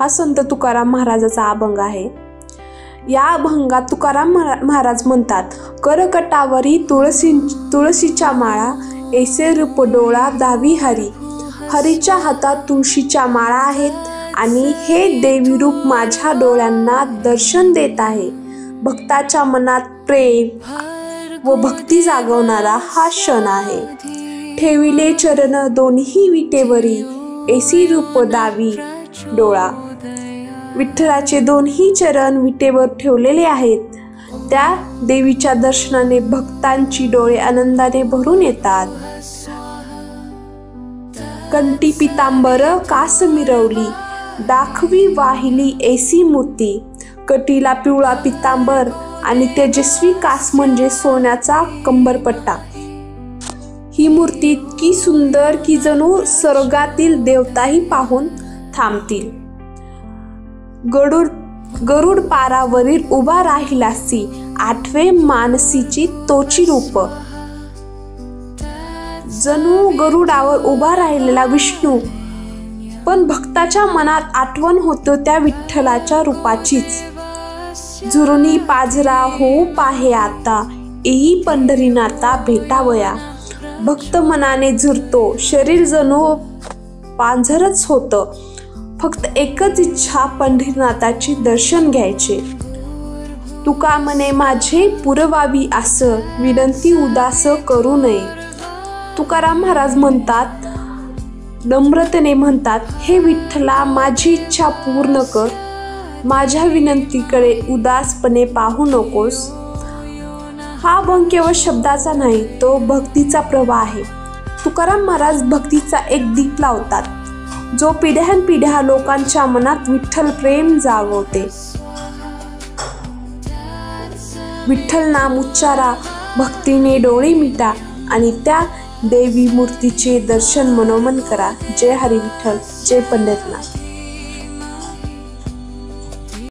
हा संत तुकाराम महाराजाचा अभंग आहे। या अभंगात तुकाराम महाराज म्हणतात, करकटावरी तुळशीच्या माळा, ऐसे रूप डोळा दावी हरी। हरीच्या हातात तुळशीच्या माळा आहेत आणि हे देवी रूप माझ्या डोळ्यांना दर्शन देत आहे। भक्ताच्या मनात प्रेम व भक्ती जागवणारा हा क्षण आहे। ठेविले चरण दोन्ही विटेवरी, ऐसी रूप दावी डोळा। विठ्ठलाचे दोन्ही चरण विटेवर ठेवलेले आहेत। त्या देवीच्या दर्शनाने भक्तांची डोळे आनंदाने भरून येतात। कंठी पितांबर कास मिरवली, दाखवी वाहिली ऐसी मूर्ती। कटीला पिवळा पितांबर आणि तेजस्वी कास म्हणजे सोन्याचा कंबरपट्टा। ही मूर्ती इतकी सुंदर की जणू स्वर्गातील देवताही पाहून थांबतील। गरुड पारावरील उभा राहिलासी, आठवे मानसीची तोची रूप। जणू गरुडावर उभा राहिलेला विष्णू, पण भक्ताच्या मनात आठवण होतो त्या विठ्ठलाच्या रूपाचीच। झुरणी पाझरा होऊ पाहे आता, येई पंढरीनाथा भेटावया। भक्त मनाने झुरतो, शरीर जणू पांझरच होतं। फक्त एकच इच्छा पंढरीनाथाची दर्शन घ्यायचे। तुका म्हणे माझे पुरवावी आस, विनंती उदास करू नये। तुकाराम महाराज म्हणतात, नम्रतेने म्हणतात, हे विठ्ठला माझी इच्छा पूर्ण कर, माझ्या विनंतीकडे उदासपणे पाहू नकोस। हा अभंग केवळ शब्दाचा नाही, तो भक्तीचा प्रवाह आहे। तुकाराम महाराज भक्तीचा एक दीप लावतात, जो पिढ्यानपिढ्या लोकांच्या मनात विठ्ठल प्रेम जागवते। विठ्ठल नाम उच्चारा, भक्तीने डोळे मिटा आणि त्या देवी मूर्तीचे दर्शन मनोमन करा। जय हरी विठ्ठल, जय पंढरीनाथ।